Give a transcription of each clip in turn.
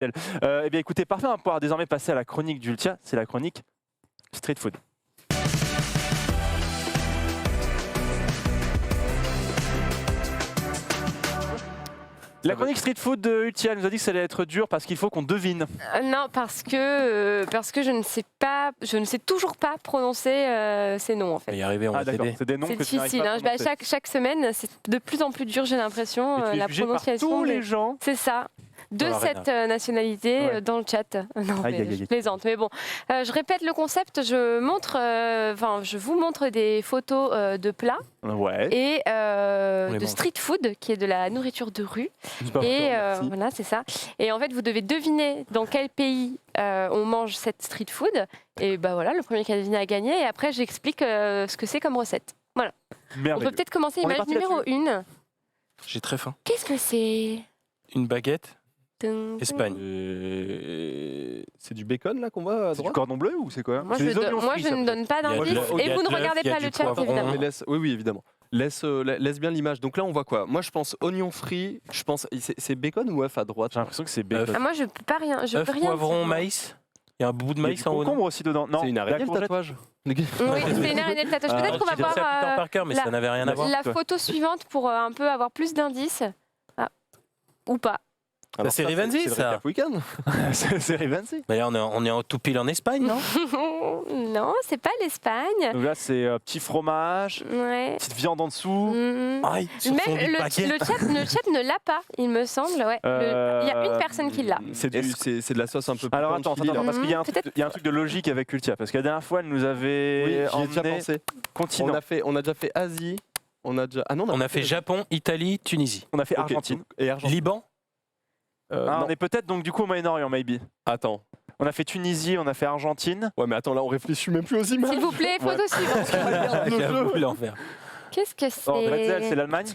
Eh bien écoutez, parfait, on va pouvoir désormais passer à la chronique d'Ultia, c'est la chronique Street Food. La chronique Street Food de Ultia nous a dit que ça allait être dur parce qu'il faut qu'on devine. Non, parce que je ne sais toujours pas prononcer ces noms en On va fait. y arriver, on va d'accord, t'aider. c'est des noms C'est que tu n'arrives difficile. pas à Hein. prononcer. Chaque semaine, c'est de plus en plus dur, j'ai l'impression, Et tu es la jugé par prononciation. tous mais les gens. C'est ça. De Oh, cette nationalité Ouais. dans le chat. Non, Aïe, mais aïe, aïe. je plaisante. Mais bon, je répète le concept. Je vous montre des photos de plats Ouais. et On les de mange. street food, qui est de la nourriture de rue. Et Merci. voilà, c'est ça. Et en fait, vous devez deviner dans quel pays on mange cette street food. Et bah voilà, le premier qui a deviné a gagné. Et après, j'explique ce que c'est comme recette. Voilà. On Merveilleux. peut peut-être commencer. On est Image parti numéro 1. J'ai très faim. Qu'est-ce que c'est? Une baguette, Tum, Espagne. C'est du bacon là qu'on voit à C'est du droite. cordon bleu ou c'est quoi? Moi, C'est je, des do- oignons moi, frits, je ça, ne peut-être. donne pas Il y a de d'indice. l'œuf, il y Et a vous de ne l'œuf, regardez il y a pas du le chat, poivron. évidemment. Mais oui, évidemment. Laisse bien l'image. Donc là, on voit quoi? Moi, je pense oignon frit. Je pense c'est bacon ou œuf à droite. J'ai l'impression que c'est bacon. Ah, moi, je peux pas rien. Je Œuf, peux rien poivron, dire. maïs. Il y a un bout de Il y a maïs du en haut. non concombre aussi dedans. Non, C'est une araignée la le courgette. tatouage. Oui, c'est une araignée de tatouage. Ah, Peut-être qu'on va Je dirais voir ça à Peter Parker, mais ça n'avait rien à voir. la photo suivante pour un peu avoir plus d'indices. Ah. Ou pas. Alors c'est Rivenzi, c'est le ça. Recap Weekend. C'est Rivenzi. Mais là, on est en tout pile en Espagne, non? Non, c'est pas l'Espagne. Donc là, c'est petit fromage, Ouais. petite viande en dessous. Mhm. Aïe, sur son Même le paquet. chat ne l'a pas, il me semble. Ouais. Il y a une personne qui l'a. C'est de la sauce un peu. Alors piquante, attends, chili, là. parce qu'il y a un Peut-être- truc, il y a un truc de logique avec Ultia. Parce que la dernière fois, elle nous Oui, avait j'y ai déjà emmené pensé. continent. On a déjà fait Asie. On a déjà. Ah non, On a fait Japon, Italie, Tunisie. On a fait Ok, Argentine. donc- et Argentine. Liban? Ah, non. on est peut-être donc du coup au Moyen-Orient, maybe. Attends. On a fait Tunisie, on a fait Argentine. Ouais, mais attends, là, on réfléchit même plus aux images. S'il vous plaît, photo suivante. J'avoue, l'enfer. Qu'est-ce que Oh, Bretzel, c'est c'est? l'Allemagne.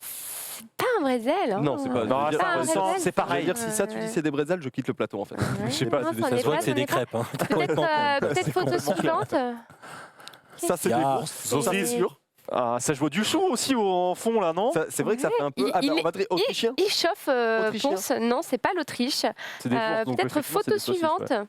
C'est pas un brésil. hein. Non, c'est pas. Non, je veux dire, ça un ressemble, brésil. c'est je veux pareil. dire, si ça, tu dis c'est des bretzels, je quitte le plateau en fait. Ouais, Je sais pas, non, c'est- c'en Ça est se voit pas, que c'est c'en des est pas. crêpes. Hein. Peut-être photo suivante. Ça, c'est Ah, des bourses. Ça, c'est c'est- sûr. Ah, ça joue du chou aussi au fond là, non? C'est vrai que ça fait un peu. Il- Ah, ben, il on va dire autrichien. Il chauffe Autrichien. Ponce. Non, c'est pas l'Autriche. C'est des bourses, donc Peut-être effectivement, c'est photo des saucisses, suivante. ouais.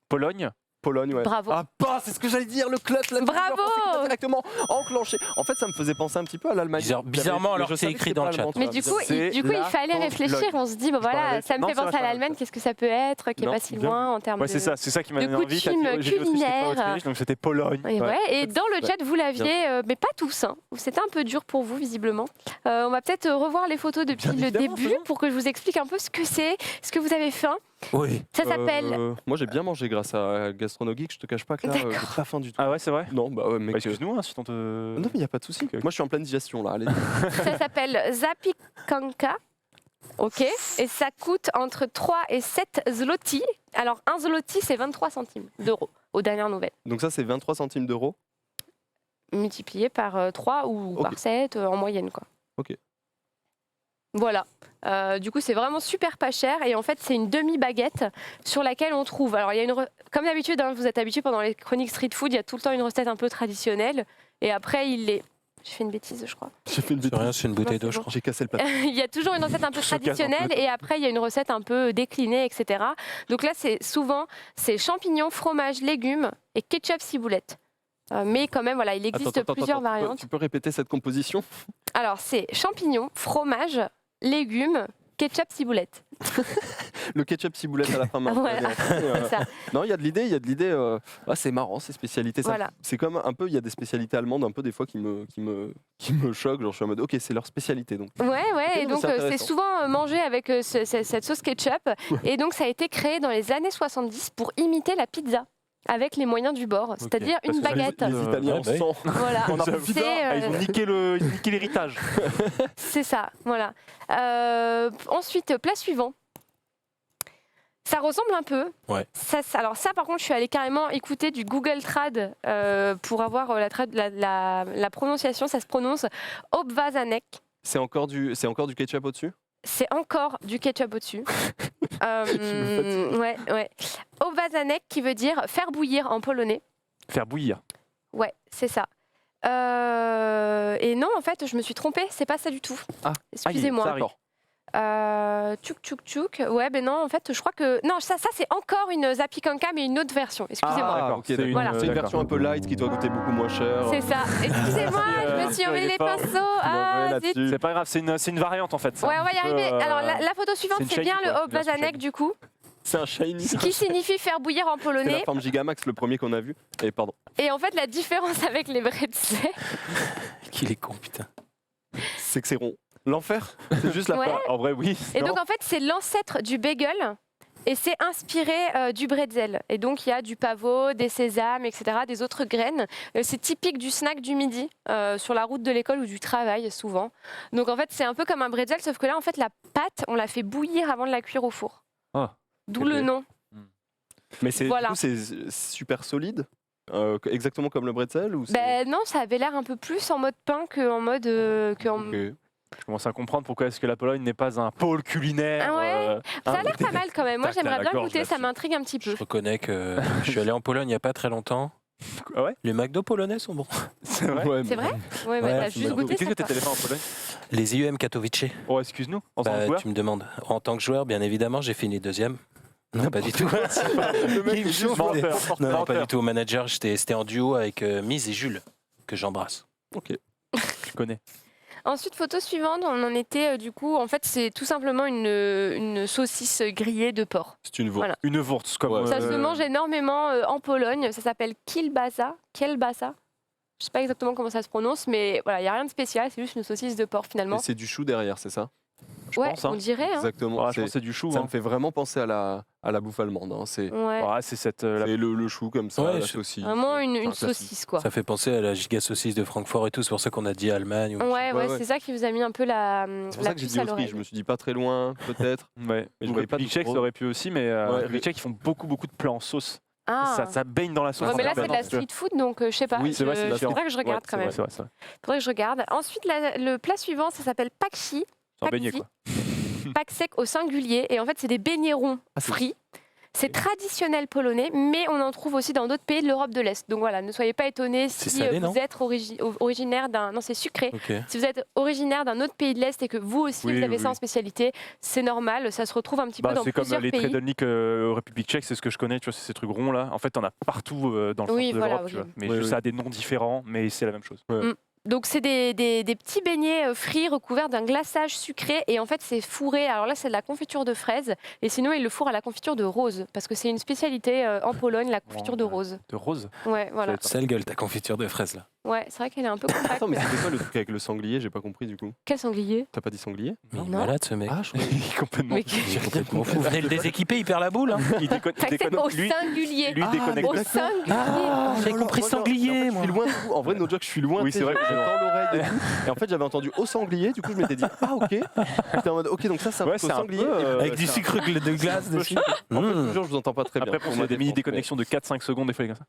Pologne. Pologne, ouais. Bravo. Ah, pas, c'est ce que j'allais dire, le clut, la Bravo. directement enclenché. En fait, ça me faisait penser un petit peu à l'Allemagne. Bizarrement, Mais alors je que c'est savais écrit c'était dans pas le chat. allemand, tu Mais vois, du coup, bizarre. C'est il la fallait Pologne. réfléchir. On se dit, bah parle voilà, avec- ça me non, fait c'est penser à la l'Allemagne. Pologne. Qu'est-ce que ça peut être qui est Non, pas si bien. loin en termes Ouais, de. c'est ça qui m'a de donné envie. coutumes J'ai dit Autriche, c'était pas culinaires. Autriche, donc c'était Pologne. Et, Ouais. et dans le chat, vous l'aviez, mais pas tous. Hein. C'était un peu dur pour vous, visiblement. On va peut-être revoir les photos depuis Bien le évidemment, début pour que je vous explique un peu ce que c'est, ce que vous avez faim. Oui. Ça s'appelle. Moi, j'ai bien mangé grâce à Gastrono Geek. Je te cache pas que là, j'ai D'accord. pas faim du tout. Ah ouais, c'est vrai? Non, bah ouais, mec. Bah, excuse-nous hein, si on te. Non, mais y a pas de souci. Moi, je suis en pleine digestion là. Allez. Ça s'appelle Zapikanka. Ok. Et ça coûte entre 3 et 7 zloty. Alors, un zloty, c'est 23 centimes d'euros aux dernières nouvelles. Donc, ça, c'est 23 centimes d'euros. Multiplié par 3 ou Ok. par 7 en moyenne, quoi. Ok. Voilà. Du coup, c'est vraiment super pas cher. Et en fait, c'est une demi-baguette sur laquelle on trouve. Alors, il y a comme d'habitude, hein, vous êtes habitués pendant les chroniques street food, il y a tout le temps une recette un peu traditionnelle. Et après, j'ai fait une bêtise, je crois. J'ai fait une C'est bêtise. rien, c'est une bouteille Non, c'est d'eau, je bon. crois. J'ai cassé le plateau. Il y a toujours une recette un peu Je casse traditionnelle un peu. et après, il y a une recette un peu déclinée, etc. Donc là, c'est champignons, fromage, légumes et ketchup ciboulette. Mais quand même, voilà, il existe plusieurs variantes. Tu peux répéter cette composition? Alors, c'est champignons, fromage, légumes, ketchup ciboulette. Le ketchup ciboulette à la fin. marche. Voilà. C'est ça. Non, il y a de l'idée. Ah, c'est marrant, ces spécialités. Ça, Voilà. c'est comme un peu, il y a des spécialités allemandes un peu des fois qui me choquent. Genre, je suis en mode, ok, c'est leur spécialité. Donc, Ouais, Ok, et donc c'est c'est intéressant. souvent mangé avec cette sauce ketchup. Et donc ça a été créé dans les années 70 pour imiter la pizza avec les moyens du bord, c'est-à-dire Parce une que baguette. les Italiens ouais, bah oui. sont. Voilà, On a J'avoue. plus tard, ils ont niqué l'héritage. c'est ça, voilà. Ensuite, plat suivant. Ça ressemble un peu. Ouais. Alors ça, par contre, je suis allée carrément écouter du Google Trad pour avoir la prononciation. Ça se prononce obvazanek. C'est encore du ketchup au-dessus? C'est encore du ketchup au-dessus. Ouais. Obvazanek qui veut dire faire bouillir en polonais. Faire bouillir. Ouais, c'est ça. Et non, en fait, je me suis trompée. C'est pas ça du tout. Ah, excusez-moi. ça arrive. Tchouk. Ouais, ben non, en fait, je crois que. Non, ça c'est encore une Zapicanga, mais une autre version. Excusez-moi. Ah, ok, d'accord. Voilà. C'est une version un peu light qui doit coûter beaucoup moins cher. C'est ça. Excusez-moi, je me suis emmêlé les pinceaux. Ah, zut. C'est pas grave, c'est une variante en fait. Ouais, on va y arriver. Alors, la photo suivante, c'est une c'est bien shiny, le quoi. Obwazanek, du coup, C'est un shiny. qui signifie faire bouillir en C'est la polonais. forme Gigamax, le premier qu'on a vu. Et pardon. Et en fait, la différence avec les bretzels, Qu'il est con, putain. C'est que c'est rond. L'enfer. C'est juste la Ouais. forme. En vrai, oui. et Non. donc en fait, c'est l'ancêtre du bagel. Et c'est inspiré du bretzel. Et donc il y a du pavot, des sésames, etc., des autres graines. C'est typique du snack du midi, sur la route de l'école ou du travail souvent. Donc en fait, c'est un peu comme un bretzel, sauf que là, en fait, la pâte, on la fait bouillir avant de la cuire au four. Ah. D'où Ok. le nom. Mais c'est Voilà. du coup, c'est super solide. Exactement comme le bretzel ou c'est- Ben non, ça avait l'air un peu plus en mode pain qu'en mode... Ok. Je commence à comprendre pourquoi est-ce que la Pologne n'est pas un pôle culinaire. Ah ouais. Ça a l'air pas mal quand même. Moi, Tac, t'as j'aimerais la bien gorge goûter, ça là-dessus. m'intrigue un petit Je peu. reconnais que je suis allé en Pologne il n'y a pas très longtemps. Ah ouais. Les McDo polonais sont bons. C'est vrai. Ouais, C'est mais- vrai Ouais, bah, Ouais, t'as c'est juste bon. goûté Qu'est-ce ça, que quoi. t'es allé faire en Pologne? Les IEM Katowice. Oh, excuse-nous. En tant que Bah, joueur. tu me demandes. En tant que joueur, bien évidemment, j'ai fini deuxième. Non, pas du tout. Le mec, il est juste Menteur. Non, non, pas Menteur. du tout. Au manager, c'était en duo avec Mise et Jules, que j'embrasse. Je connais. Ensuite, photo suivante, on en était du coup, en fait, c'est tout simplement une saucisse grillée de porc. C'est une voûte. Voilà. Une wurst comme. Ouais. Ça se mange énormément en Pologne, ça s'appelle kielbasa. Je sais pas exactement comment ça se prononce, mais voilà, il n'y a rien de spécial, c'est juste une saucisse de porc Et finalement. c'est du chou derrière, c'est ça? Je Ouais, pense. Hein. on dirait. Hein. Exactement. Ouais, je C'est- pense que c'est du chou. Ça Hein. me fait vraiment penser à la bouffe allemande. Hein. C'est Ouais. Ouais, c'est cette. la- le chou comme ça, Ouais, la je- saucisse. Vraiment une un classique. saucisse quoi. Ça fait penser à la giga saucisse de Francfort et tout. C'est pour ça qu'on a dit Allemagne. ou- Ouais, Ouais. c'est ça qui vous a mis un peu la C'est pour la ça que j'ai puce dit à Autriche. l'oreille. Je me suis dit pas très loin, peut-être. Ouais. Mais je Ou voyais pas de République tchèque, gros- ça aurait pu aussi, mais Ouais, République tchèque, ils font beaucoup de plats en sauce. Ah. Ça baigne dans la sauce. Ouais, mais là, c'est de la permanence, tu vois. street food, donc je sais pas. Oui, c'est vrai, c'est Il différent. faudrait que je regarde Ouais, quand même. C'est vrai, c'est vrai. Faudrait que je regarde. Ensuite, le plat suivant, ça s'appelle pakshi. C'est un beignet, quoi. Pack sec au singulier. Et en fait, c'est des beignets ronds Ah, c'est- frits. C'est traditionnel polonais, mais on en trouve aussi dans d'autres pays de l'Europe de l'Est. Donc voilà, ne soyez pas étonnés C'est si salé, vous non êtes originaire d'un... Non, c'est sucré. Ok. Si vous êtes originaire d'un autre pays de l'Est et que vous aussi, Oui, vous avez oui, ça en oui. spécialité, c'est normal. Ça se retrouve un petit peu Bah, dans c'est comme plusieurs les pays. Tredolnik en République tchèque, c'est ce que je connais, tu vois, c'est ces trucs ronds là. En fait, t'en as partout dans le Oui, centre de voilà, l'Europe, ok. tu vois. Mais Oui, juste, oui. ça a des noms différents, mais c'est la même chose. Donc c'est des petits beignets frits recouverts d'un glaçage sucré et en fait c'est fourré. Alors là c'est de la confiture de fraises et sinon ils le fourrent à la confiture de rose parce que c'est une spécialité en Pologne, la confiture de rose. De rose. Ouais, voilà. Sale gueule, ta confiture de fraises là. Ouais, c'est vrai qu'elle est un peu compacte. Attends, mais c'était quoi le truc avec le sanglier? J'ai pas compris du coup. Quel sanglier? T'as pas dit sanglier? Mais il est Non. malade ce mec. Ah, je crois. Complètement. Mais Il est complètement fou. Vous venez le déséquiper, il perd la boule. Hein. Il déconne. Pack sec au singulier. Lui déconnecte. Au singulier. J'avais compris sanglier, Je moi. suis loin de vous. En vrai, no joke, je suis loin. Oui, tu sais, c'est vrai, j'entends l'oreille et tout. Et en fait, j'avais entendu au sanglier. Du coup, je m'étais dit, ah, ok. J'étais en mode, ok, donc ça, c'est un Ouais, truc c'est au un sanglier. peu, Et Avec du sucre de glace dessus. en fait, je Mmh. vous jure, je vous entends pas très bien. Après, pour moi, des mini déconnexions de 4-5 secondes, des fois, comme ça.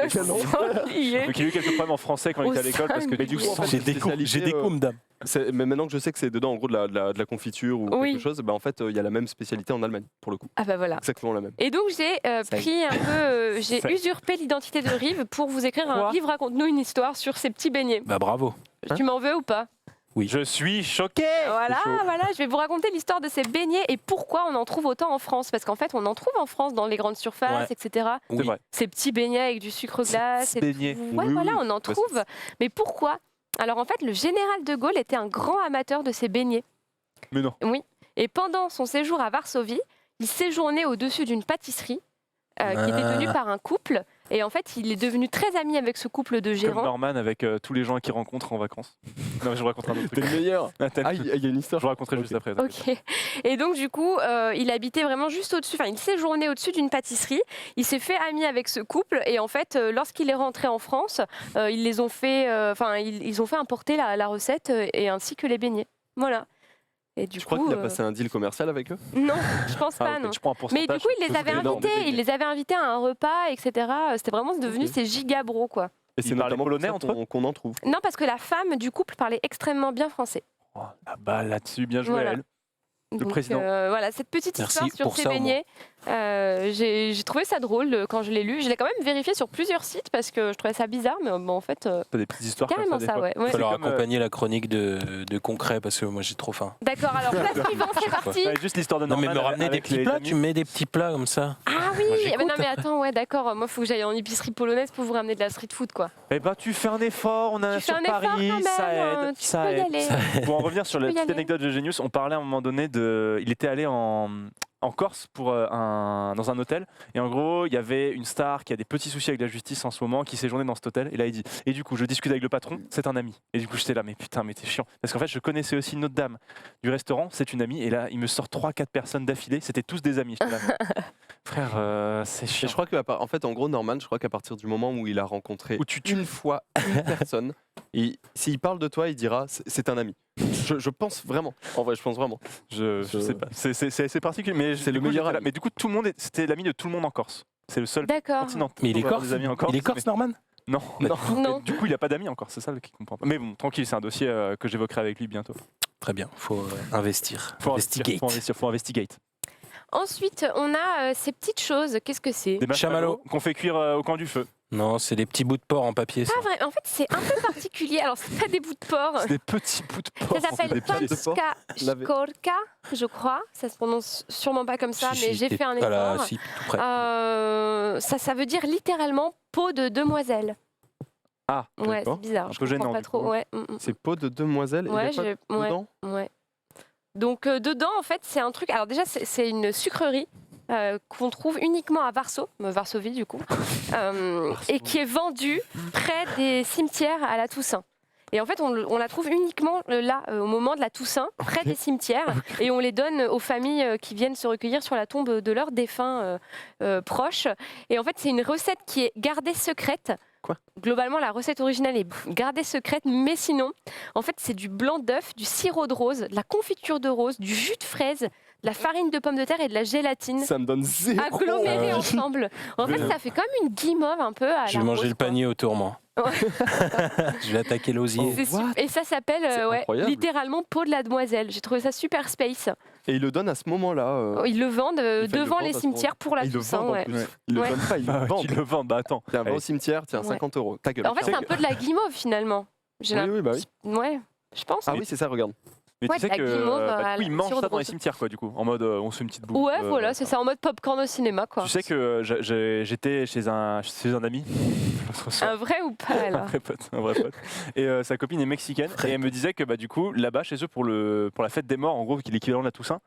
Sanglier. Donc, il y a eu quelques problèmes en français quand il Au était à l'école parce que singulier. du coup, en fait, J'ai c'est des une coups, spécialité, j'ai des coups, madame. Mais maintenant que je sais que c'est dedans, en gros, de la confiture ou Oui. quelque chose, bah, en fait, il y a la même spécialité en Allemagne, pour le coup. Ah bah voilà. Exactement la même. Et donc j'ai pris un peu, j'ai Ça y est. usurpé l'identité de Rive pour vous écrire Quoi un livre, raconte-nous une histoire sur ces petits beignets. Bah bravo. Tu m'en veux ou pas? je suis choqué. Voilà, chaud. voilà, je vais vous raconter l'histoire de ces beignets et pourquoi on en trouve autant en France. Parce qu'en fait, on en trouve en France dans les grandes surfaces, Ouais. etc. C'est Oui. vrai. Ces petits beignets avec du sucre glace. et beignets. tout. Ouais, Oui, voilà, oui. on en trouve. Mais pourquoi? Alors en fait, le général de Gaulle était un grand amateur de ces beignets. Mais non. Oui. Et pendant son séjour à Varsovie, il séjournait au-dessus d'une pâtisserie qui était tenue par un couple. Et en fait, il est devenu très ami avec ce couple de Comme gérants. Norman avec tous les gens qu'il rencontre en vacances. Non, mais je vous raconterai un autre T'es truc. le meilleur. Ah, t'as- Ah, il y a une histoire. Je vous raconterai juste après. Ok. Et donc du coup, il habitait vraiment juste au-dessus. Enfin, il séjournait au-dessus d'une pâtisserie. Il s'est fait ami avec ce couple et en fait, lorsqu'il est rentré en France, ils les ont fait. Enfin, ils ont fait importer la recette et ainsi que les beignets. Voilà. Et du Je crois coup, qu'il a passé un deal commercial avec eux. non, je pense pas, Ah, ok, non. tu prends un pourcentage. Mais du coup, il les avait énorme. invités. Il les avait invités à un repas, etc. C'était vraiment devenu Ok. ces giga bros, quoi. Et c'est Ils parlaient notamment polonais pour ça entre qu'on en trouve. Non, parce que la femme du couple parlait extrêmement bien français. Oh, ah bah là-dessus, bien joué Voilà. à elle. Donc, président. voilà, cette petite Merci histoire sur pour ces ça, au beignets, j'ai trouvé ça drôle quand je l'ai lu. Je l'ai quand même vérifié sur plusieurs sites parce que je trouvais ça bizarre, mais bon, en fait, T'as des petites histoires comme carrément ça, des ça, fois. ouais. Il va leur comme, accompagner la chronique de concret parce que moi j'ai trop faim. D'accord, alors plat suivant, c'est parti. Ouais, juste l'histoire de Non mais Norman me ramener des avec petits les plats, amis. tu me mets des petits plats comme ça. Ah oui, Moi, j'écoute non mais après. attends, ouais, d'accord. Moi, il faut que j'aille en épicerie polonaise pour vous ramener de la street food, quoi. Eh ben, tu fais un effort, on a Tu fais sur un effort Paris, quand même, ça aide, tu ça peux y aide. aller. Pour en revenir sur la peux y petite aller. anecdote de Genius, on parlait à un moment donné de. Il était allé en Corse pour dans un hôtel. Et en gros, il y avait une star qui a des petits soucis avec la justice en ce moment, qui séjournait dans cet hôtel. Et là, il dit. Et du coup, je discute avec le patron, c'est un ami. Et du coup, j'étais là, mais putain, mais t'es chiant. Parce qu'en fait, je connaissais aussi une autre dame du restaurant, c'est une amie. Et là, il me sort 3-4 personnes d'affilée, c'était tous des amis. J'étais là, frère, c'est Et chiant. je crois en fait, en gros, Norman, je crois qu'à partir du moment où il a rencontré Où tu une fois une personne, s'il parle de toi, il dira c'est un ami. Je pense vraiment. En vrai, je pense vraiment. Je sais pas. C'est assez particulier. Mais C'est le du coup, meilleur j'étais là. ami. Mais du coup, tout le monde, c'était l'ami de tout le monde en Corse. C'est le seul D'accord. continent. Mais il est Pour avoir corse. des amis en Corse, Il est corse, mais- Norman. Non, Non. Non. Du coup, il n'a pas d'amis encore, c'est ça qui comprend pas. Mais bon, tranquille, c'est un dossier que j'évoquerai avec lui bientôt. Très bien, faut investir. Faut Investigate. faut investigate. Ensuite, on a ces petites choses. Qu'est-ce que c'est? Des Chamallow. marshmallows qu'on fait cuire au coin du feu. Non, c'est des petits bouts de porc en papier. Ça. Pas vrai. En fait, c'est un peu particulier. Alors, c'est pas des bouts de porc. C'est des petits bouts de porc. Ça s'appelle des pieds de porc Panska lavés. Shkorka, je crois. Ça se prononce sûrement pas comme ça, Si, mais si, j'ai t'es fait un pas là, effort. si, tout près. Ça veut dire littéralement peau de demoiselle. Ah, Ouais, c'est d'accord. bizarre. Un Je peu comprends gênant, pas du trop. coup. Ouais, C'est peau de demoiselle. Ouais, il y a pas ouais, dedans. ouais. Donc dedans, en fait, c'est un truc. Alors déjà, c'est une sucrerie qu'on trouve uniquement à Varsovie du coup, et qui est vendue près des cimetières à la Toussaint. Et en fait, on la trouve uniquement là, au moment de la Toussaint, près des cimetières, et on les donne aux familles qui viennent se recueillir sur la tombe de leurs défunts proches. Et en fait, c'est une recette qui est gardée secrète. Quoi ? Globalement, la recette originale est gardée secrète, mais sinon, en fait, c'est du blanc d'œuf, du sirop de rose, de la confiture de rose, du jus de fraise, de la farine de pomme de terre et de la gélatine Ça me donne zéro. agglomérées ensemble. En fait, ça fait comme une guimauve un peu à Je la vais manger rose, le quoi. panier au tourment. Ouais. Je vais attaquer l'osier. C'est What et ça s'appelle C'est incroyable. littéralement peau de la demoiselle. J'ai trouvé ça super space. Et il le donne à ce moment-là. Ils le vendent le devant vendent les à ce cimetières pour la Ils le Toussaint. vendent en Ouais. plus. Ouais. Ils le Ouais. donnent pas, ils le Ah, vendent. qu'ils le vendent, bah attends. Tiens, va Allez. au cimetière, tiens, Ouais. 50 €. Ta gueule. En fait, c'est un peu de la guimauve finalement. J'ai Oui, l'impression- oui, bah oui. Ouais, je pense. Ah oui, c'est ça, regarde. Mais Ouais, tu sais la que guimauve, du à coup, ils la mangent sirop ça de dans les rose. cimetières, quoi, du coup. En mode, on se fait une petite bouffe. Ouais, voilà, c'est ça en mode popcorn au cinéma, quoi. Tu sais que j'étais chez un ami. l'autre soir. Un vrai ou pas Un là vrai pote. Et sa copine est mexicaine. Et elle me disait que du coup, là-bas, chez eux, pour la fête des morts, en gros, qui est l'équivalent de la Toussaint,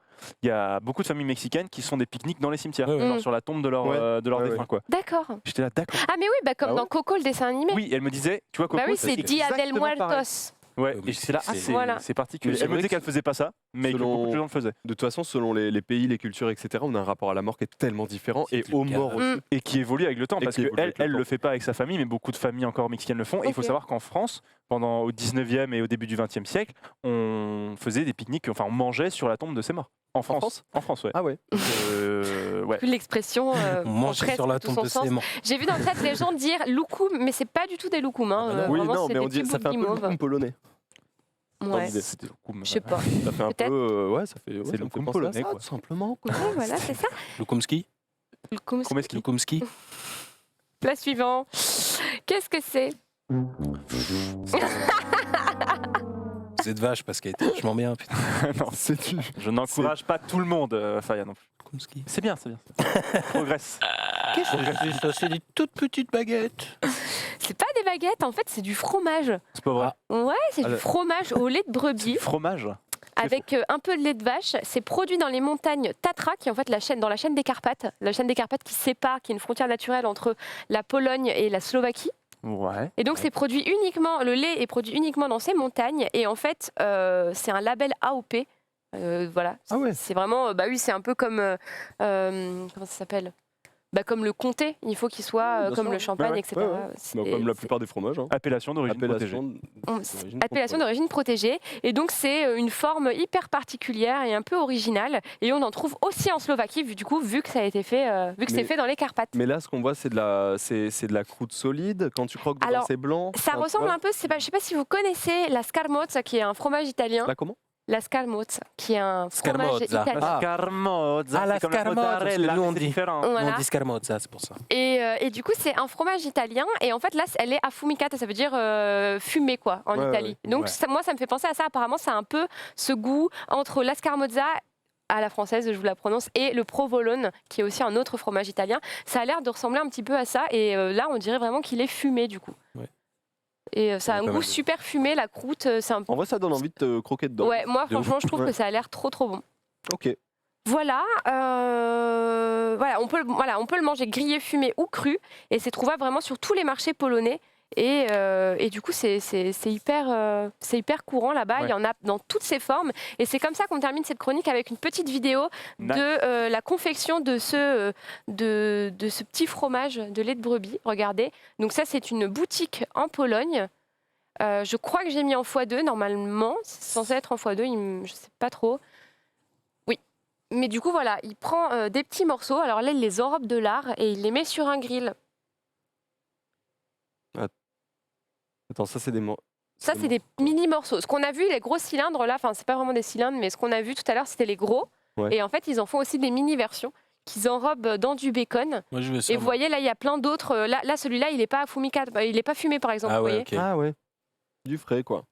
il y a beaucoup de familles mexicaines qui font des pique-niques dans les cimetières, Ouais, ouais. genre sur la tombe de leur, Ouais. défunt, Ouais. quoi. D'accord. J'étais là, d'accord. Ah mais oui, bah, comme Ah ouais dans Coco, le dessin animé. Oui, elle me disait, tu vois, Coco, Bah oui, c'est Dia del exactement pareil. Muertos. Ouais, Mais et j'étais là, c'est- c'est Voilà. c'est particulier. Mais c'est Elle me vrai disait que qu'elle faisait pas ça, mais que selon- beaucoup de gens le faisaient. De toute façon, selon les pays, les cultures, etc., on a un rapport à la mort qui est tellement différent C'est et plus aux le cas. morts aussi. Mm. Et qui évolue avec le temps, Et parce qui évolue qu'elle, avec le elle temps. le fait pas avec sa famille, mais beaucoup de familles encore mexicaines le font. Et il faut Ok. savoir qu'en France, au 19e et au début du 20e siècle, on faisait des pique-niques, enfin on mangeait sur la tombe de ses morts. En France, ouais. Ah ouais. Ouais. Plus l'expression. On mange presque sur la tout tombe son de sens. ses morts. J'ai vu dans le chat les gens dire loukoum, mais c'est pas du tout des loukoum. Hein. Ah bah non. Oui, Vraiment, non, c'est mais des on dit petits ça bouts fait un de peu le guimauve. loukoum polonais. Ouais. C'est des loukoums. Je sais pas. Ça fait un Peut-être. peu. Ouais, ça fait. C'est ça me fait loukoum penser à polonais, ça, quoi. tout simplement. Ouais, voilà, c'est ça. Lukumski Loukoum. Chromeski. Lukumski La suivante. Qu'est-ce que c'est? Vous êtes vache parce qu'elle était vachement bien, putain. Non, je n'encourage pas tout le monde, Faya non plus. Lukumski. C'est bien, c'est bien. Progresse. Qu'est-ce que c'est ça? C'est des toutes petites baguettes. C'est pas des baguettes, en fait, c'est du fromage. C'est pas vrai. Ouais, c'est Ah, du le- fromage au lait de Du brebis fromage. avec un peu de lait de vache. C'est produit dans les montagnes Tatra, qui est en fait dans la chaîne des Carpates. La chaîne des Carpates qui sépare, qui est une frontière naturelle entre la Pologne et la Slovaquie. Ouais. Et donc, c'est produit uniquement, le lait est produit uniquement dans ces montagnes. Et en fait, c'est un label AOP. Voilà. Ah ouais. C'est vraiment, bah oui, c'est un peu comme, comment ça s'appelle? Bah, comme le comté, il faut qu'il soit bien comme sûr. le champagne, Ouais, ouais. etc. Ouais, ouais. C'est- Bah, comme la plupart des fromages. Hein. Appellation d'origine protégée. Appellation d'origine protégée. Et donc, c'est une forme hyper particulière et un peu originale. Et on en trouve aussi en Slovaquie, vu que ça a été fait, vu que c'est Mais- fait dans les Carpates. Mais là, ce qu'on voit, c'est de la croûte solide. Quand tu croques dedans, Alors, c'est blanc. Ça Enfin, ressemble ouais. un peu, je sais pas si vous connaissez la scarmozza, qui est un fromage italien. Là, comment la scamozza, qui est un fromage Scamozza. italien. La scarmozza, Ah, la c'est comme scarmozza, mozzarella, parce que nous, on mais c'est dit. différent. Voilà. On dit scarmozza, c'est pour ça. Et du coup, c'est un fromage italien. Et en fait, là, elle est affumicata, ça veut dire fumée, quoi, en Ouais, Italie. ouais. Donc, Ouais. moi, ça me fait penser à ça. Apparemment, c'est un peu ce goût entre la scamozza, à la française, je vous la prononce, et le provolone, qui est aussi un autre fromage italien. Ça a l'air de ressembler un petit peu à ça. Et là, on dirait vraiment qu'il est fumé, du coup. Ouais. Et ça a un Pas goût mal de- super fumé. La croûte, c'est un peu. En vrai, ça donne envie de te croquer dedans. Ouais, moi, De ouf. franchement, je trouve Ouais. que ça a l'air trop, trop bon. Ok. Voilà, on peut le manger grillé, fumé ou cru, et c'est trouvable vraiment sur tous les marchés polonais. Et du coup, c'est hyper courant là-bas. Ouais. Il y en a dans toutes ses formes. Et c'est comme ça qu'on termine cette chronique avec une petite vidéo Nice. de la confection de ce petit fromage de lait de brebis. Regardez. Donc ça, c'est une boutique en Pologne. Je crois que j'ai mis en x2 normalement. C'est censé être en x2. Je sais pas trop. Mais du coup, voilà, il prend des petits morceaux. Alors là, il les enrobe de lard et il les met sur un grill. Attends, ça, c'est des mots. Ça, c'est des mini morceaux. Ce qu'on a vu, les gros cylindres, là, enfin, c'est pas vraiment des cylindres, mais ce qu'on a vu tout à l'heure, c'était les gros. Ouais. Et en fait, ils en font aussi des mini versions qu'ils enrobent dans du bacon. Moi, je veux ça. Et vous voyez, là, il y a plein d'autres. Là, celui-là, il n'est pas affumicata, il n'est pas fumé, par exemple. Ah vous ouais, voyez ok. Ah ouais. Du frais, quoi.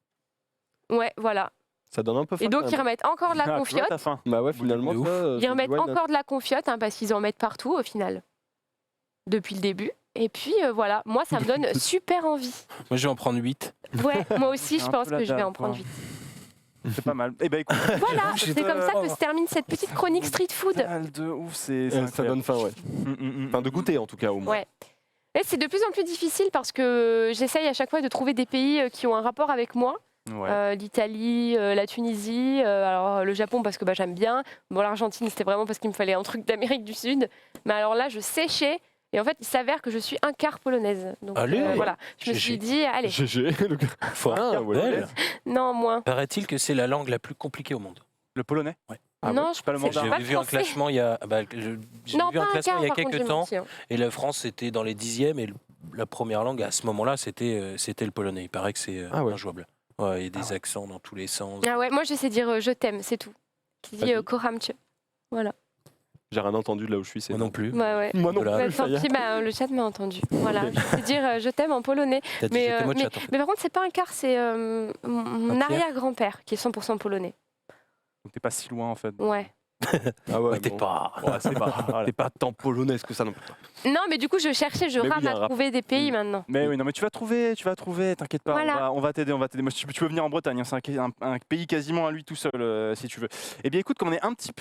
Ouais, voilà. Ça donne un peu faim. Et donc, quand ils même. remettent encore de la Ah, tu vois, confiote. t'as faim. Bah ouais, finalement, De ouf. ça, Ils c'est remettent du wine. encore de la confiote, parce qu'ils en mettent partout, au final. Depuis le début. Et puis, voilà, moi, ça me donne super envie. Moi, je vais en prendre 8. Ouais, moi aussi, C'est je un pense peu la que je vais dalle, en prendre quoi. 8. C'est pas mal. Eh ben écoute, Voilà, Je suis c'est comme ça que vraiment- se termine cette petite chronique street food. dalle de ouf, c'est Ça incroyable. donne faim, ouais. Enfin, de goûter, en tout cas, au moins. Ouais. Et c'est de plus en plus difficile parce que j'essaye à chaque fois de trouver des pays qui ont un rapport avec moi. Ouais. L'Italie, la Tunisie, alors le Japon parce que j'aime bien. Bon, l'Argentine, c'était vraiment parce qu'il me fallait un truc d'Amérique du Sud. Mais alors là, je séchais. Et en fait, il s'avère que je suis un quart polonaise. Donc Allez. voilà, je me GG. suis dit, allez, GG. le gars. Fort. Ah, ouais. Belle. non, moins. Paraît-il que c'est la langue la plus compliquée au monde. Le polonais. Ah non, je pas le pensais que mandarin. pas J'avais vu un français. classement il y a, j'ai Non, vu un pas un classement quart, il y a par contre, quelques j'ai temps menti, hein. et la France était dans les 10e et la première langue à ce moment-là c'était le polonais. Il paraît que c'est Ah ouais. injouable. Ouais, il y a des accents dans tous les sens. Ah ouais, moi, je sais dire je t'aime, c'est tout. Qui dit Vas-y. kocham cię. Voilà. J'ai rien entendu de là où je suis. C'est Moi non plus. Ouais, ouais. Moi non Voilà. plus. Tant ça y est. pis, le chat m'a entendu. Voilà, je sais dire je t'aime en polonais. T'as dit Mais, je t'aime au chat, en fait. Mais par contre, c'est pas un quart, c'est mon Un tiers. arrière-grand-père qui est 100% polonais. Donc t'es pas si loin en fait. Ouais. Ah ouais, Ouais, t'es bon. pas. Ouais, c'est pas. T'es pas tant polonais que ça non plus. Non, mais du coup, je cherchais, je Mais oui, rame il y a un à rap. trouver des pays maintenant. Mais oui, non, mais tu vas trouver, t'inquiète pas, Voilà. on va t'aider, on va t'aider. Moi, tu peux venir en Bretagne, hein, c'est un pays quasiment à lui tout seul si tu veux. Eh bien, écoute, comme on est un petit peu